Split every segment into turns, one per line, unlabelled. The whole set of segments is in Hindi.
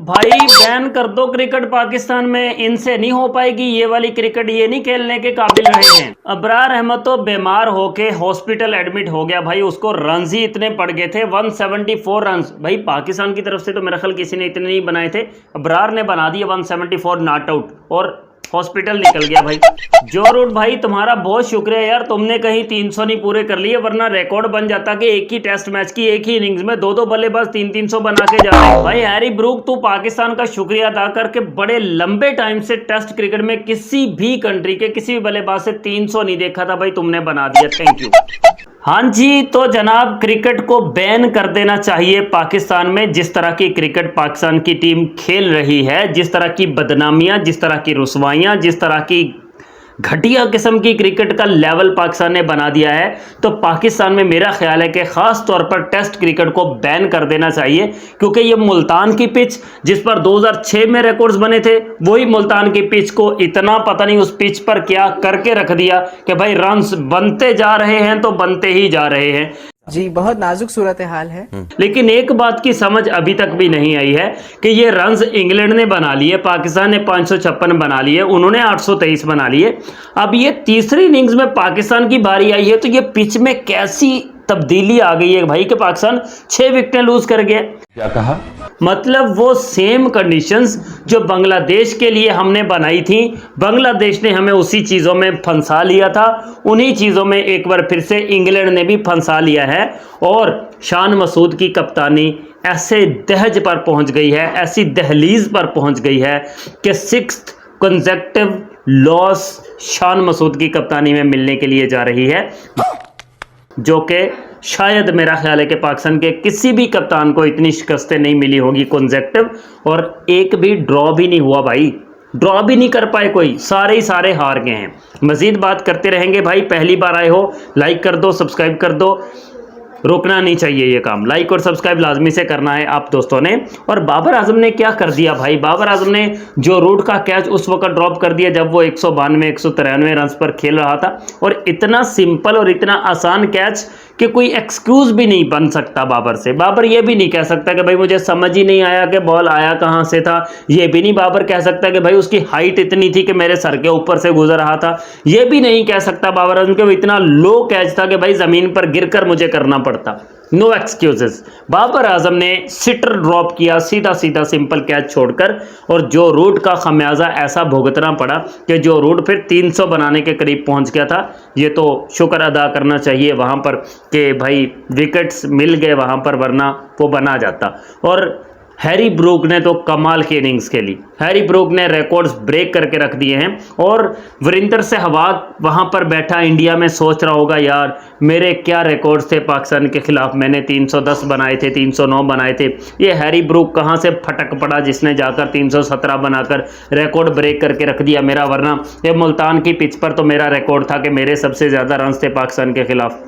भाई बैन कर दो क्रिकेट पाकिस्तान में, इनसे नहीं हो पाएगी ये वाली क्रिकेट, ये नहीं खेलने के काबिल रहे हैं। अबरार अहमद तो बीमार होके हॉस्पिटल एडमिट हो गया भाई, उसको रन्स ही इतने पड़ गए थे 174 रन्स। भाई पाकिस्तान की तरफ से तो मेरा ख्याल किसी ने इतने नहीं बनाए थे, अबरार ने बना दिए 174 नॉट आउट और हॉस्पिटल निकल गया भाई। जो रूट भाई तुम्हारा बहुत शुक्रिया यार, तुमने कहीं 300 नहीं पूरे कर लिए, वरना रिकॉर्ड बन जाता कि एक ही टेस्ट मैच की एक ही इनिंग्स में दो बल्लेबाज 300 बना के जा रहे हैं। भाई हैरी ब्रूक तू पाकिस्तान का शुक्रिया अदा करके बड़े लंबे टाइम से टेस्ट क्रिकेट में किसी भी कंट्री के किसी भी बल्लेबाज से 300 नहीं देखा था भाई, तुमने बना दिया, थैंक यू। हाँ जी, तो जनाब क्रिकेट को बैन कर देना चाहिए पाकिस्तान में। जिस तरह की क्रिकेट पाकिस्तान की टीम खेल रही है, जिस तरह की बदनामियां, जिस तरह की रुसवाइयां, जिस तरह की घटिया किस्म की क्रिकेट का लेवल पाकिस्तान ने बना दिया है, तो पाकिस्तान में मेरा ख्याल है कि खास तौर पर टेस्ट क्रिकेट को बैन कर देना चाहिए। क्योंकि ये मुल्तान की पिच जिस पर 2006 में रिकॉर्ड्स बने थे, वही मुल्तान की पिच को इतना पता नहीं उस पिच पर क्या करके रख दिया कि भाई रन्स बनते जा रहे हैं तो बनते ही जा रहे हैं
जी। बहुत नाजुक सूरत हाल है।
लेकिन एक बात की समझ अभी तक भी नहीं आई है कि ये रन्स इंग्लैंड ने बना लिए, पाकिस्तान ने 556 बना लिए, उन्होंने 823 बना लिए। अब ये तीसरी इनिंग्स में पाकिस्तान की बारी आई है, तो ये पिच में कैसी तब्दीली आ गई है भाई कि पाकिस्तान 6 विकेटें लूज कर गया। क्या कहा? मतलब वो सेम कंडीशंस जो बांग्लादेश के लिए हमने बनाई थी, बांग्लादेश ने हमें उसी चीज़ों में फंसा लिया था, उन्हीं चीज़ों में एक बार फिर से इंग्लैंड ने भी फंसा लिया है। और शान मसूद की कप्तानी ऐसे दहज पर पहुंच गई है, ऐसी दहलीज पर पहुंच गई है कि 6th consecutive loss Shan Masood की कप्तानी में मिलने के लिए जा रही है, जो कि शायद मेरा ख्याल है कि पाकिस्तान के किसी भी कप्तान को इतनी शिकस्तें नहीं मिली होगी कंसेक्टिव। और एक भी ड्रॉ भी नहीं हुआ भाई, ड्रॉ भी नहीं कर पाए कोई, सारे ही सारे हार गए हैं। मजीद बात करते रहेंगे भाई, पहली बार आए हो लाइक कर दो, सब्सक्राइब कर दो, रोकना नहीं चाहिए ये काम, लाइक और सब्सक्राइब लाजमी से करना है आप दोस्तों ने। और बाबर आजम ने क्या कर दिया भाई, बाबर आजम ने जो रूट का कैच उस वक्त ड्रॉप कर दिया जब वो 192 193 रन पर खेल रहा था, और इतना सिंपल और इतना आसान कैच कि कोई एक्सक्यूज भी नहीं बन सकता बाबर से। बाबर ये भी नहीं कह सकता कि भाई मुझे समझ ही नहीं आया कि बॉल आया कहाँ से था, ये भी नहीं बाबर कह सकता कि भाई उसकी हाइट इतनी थी कि मेरे सर के ऊपर से गुजर रहा था, ये भी नहीं कह सकता बाबर आजम कि इतना लो कैच था कि भाई ज़मीन पर गिरकर मुझे करना पड़ता। No excuses. बाबर आजम ने सिटर ड्रॉप किया, सीधा सीधा सिंपल कैच छोड़कर, और जो रूट का खमियाजा ऐसा भुगतना पड़ा कि जो रूट फिर 300 बनाने के करीब पहुंच गया था। ये तो शुक्र अदा करना चाहिए वहां पर कि भाई विकेट्स मिल गए वहां पर, वरना वो बना जाता। और हैरी ब्रूक ने तो कमाल की इनिंग्स खेली, हैरी ब्रूक ने रिकॉर्ड्स ब्रेक करके रख दिए हैं। और वीरेंद्र सहवाग वहां पर बैठा इंडिया में सोच रहा होगा यार मेरे क्या रिकॉर्ड्स थे पाकिस्तान के खिलाफ, मैंने 310 बनाए थे, 309 बनाए थे, ये हैरी ब्रूक कहां से फटक पड़ा जिसने जाकर 317 बनाकर रिकॉर्ड ब्रेक करके रख दिया मेरा, वरना ये मुल्तान की पिच पर तो मेरा रिकॉर्ड था कि मेरे सबसे ज़्यादा रन थे पाकिस्तान के खिलाफ।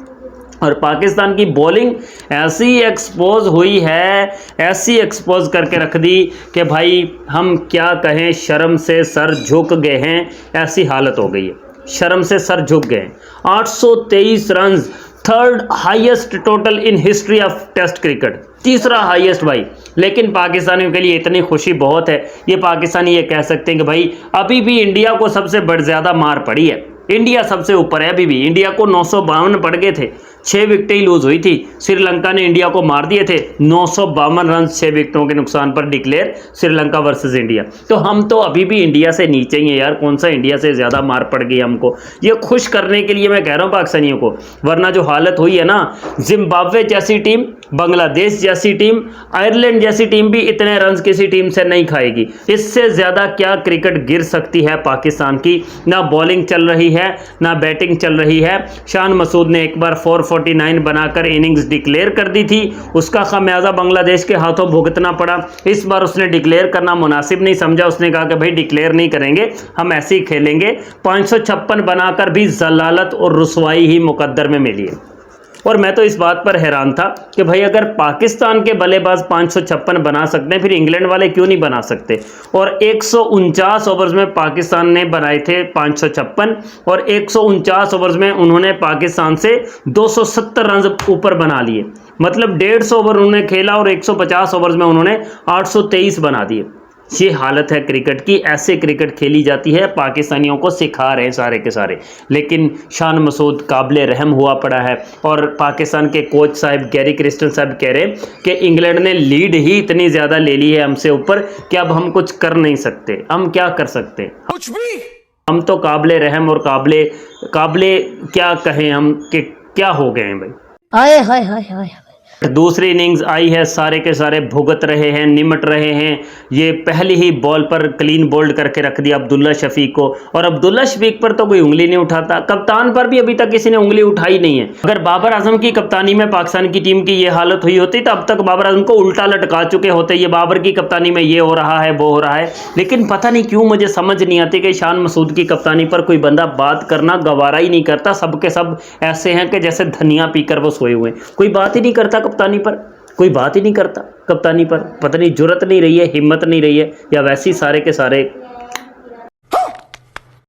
और पाकिस्तान की बॉलिंग ऐसी एक्सपोज हुई है, ऐसी एक्सपोज करके रख दी कि भाई हम क्या कहें, शर्म से सर झुक गए हैं, ऐसी हालत हो गई है, शर्म से सर झुक गए। 823 run, third highest total in history of test cricket, तीसरा हाईएस्ट भाई। लेकिन पाकिस्तानियों के लिए इतनी खुशी बहुत है, ये पाकिस्तानी ये कह सकते हैं कि भाई अभी भी इंडिया को सबसे बड़ ज़्यादा मार पड़ी है, इंडिया सबसे ऊपर है अभी भी। इंडिया को 952 पड़ गए थे, 6 विकेटें ही लूज हुई थी। श्रीलंका ने इंडिया को मार दिए थे 952 रन 6 विकेटों के नुकसान पर डिक्लेयर, श्रीलंका वर्सेस इंडिया। तो हम तो अभी भी इंडिया से नीचे ही हैं यार, कौन सा इंडिया से ज़्यादा मार पड़ गई हमको। ये खुश करने के लिए मैं कह रहा हूँ पाकिस्तानियों को, वरना जो हालत हुई है ना, जिम्बाब्वे जैसी टीम, बांग्लादेश जैसी टीम, आयरलैंड जैसी टीम भी इतने रन किसी टीम से नहीं खाएगी। इससे ज़्यादा क्या क्रिकेट गिर सकती है पाकिस्तान की। ना बॉलिंग चल रही है, ना बैटिंग चल रही है। शान मसूद ने एक बार 449 बनाकर इनिंग्स डिक्लेयर कर दी थी, उसका खमियाजा बांग्लादेश के हाथों भुगतना पड़ा। इस बार उसने डिक्लेयर करना मुनासिब नहीं समझा, उसने कहा कि भाई डिक्लेयर नहीं करेंगे, हम ऐसे ही खेलेंगे। 556 बनाकर भी जलालत और रुसवाई ही मुकद्दर में मिली है। और मैं तो इस बात पर हैरान था कि भाई अगर पाकिस्तान के बल्लेबाज 556 बना सकते हैं, फिर इंग्लैंड वाले क्यों नहीं बना सकते। और 149 ओवर्स में पाकिस्तान ने बनाए थे 556, और 149 ओवर्स में उन्होंने पाकिस्तान से 270 रन ऊपर बना लिए। मतलब 150 ओवर उन्होंने खेला और 150 ओवर्स में उन्होंने 823 बना दिए। ये हालत है क्रिकेट की, ऐसे क्रिकेट खेली जाती है, पाकिस्तानियों को सिखा रहे हैं सारे के सारे। लेकिन शान मसूद काबिल रहम हुआ पड़ा है और पाकिस्तान के कोच साहब गैरी क्रिस्टन साहब कह रहे हैं कि इंग्लैंड ने लीड ही इतनी ज़्यादा ले ली है हमसे ऊपर कि अब हम कुछ कर नहीं सकते। हम क्या कर सकते,
कुछ भी।
हम तो काबिल रहम और काबिल क्या कहें हम कि क्या हो गए हैं भाई।
हाय हाय हाय हाय।
दूसरी इनिंग्स आई है, सारे के सारे भुगत रहे हैं, निमट रहे हैं। ये पहली ही बॉल पर क्लीन बोल्ड करके रख दिया अब्दुल्ला शफीक को, और अब्दुल्ला शफीक पर तो कोई उंगली नहीं उठाता, कप्तान पर भी अभी तक किसी ने उंगली उठाई नहीं है। अगर बाबर आजम की कप्तानी में पाकिस्तान की टीम की ये हालत हुई होती तो अब तक बाबर आजम को उल्टा लटका चुके होते। ये बाबर की कप्तानी में ये हो रहा है, वो हो रहा है, लेकिन पता नहीं क्यों मुझे समझ नहीं आती कि शान मसूद की कप्तानी पर कोई बंदा बात करना गवारा ही नहीं करता। सब के सब ऐसे हैं कि जैसे धनिया पीकर वो सोए हुए, कोई बात ही नहीं करता कप्तानी पर, कोई बात ही नहीं करता कप्तानी पर। पता नहीं जुर्रत नहीं रही है, हिम्मत नहीं रही है, या वैसे ही सारे के सारे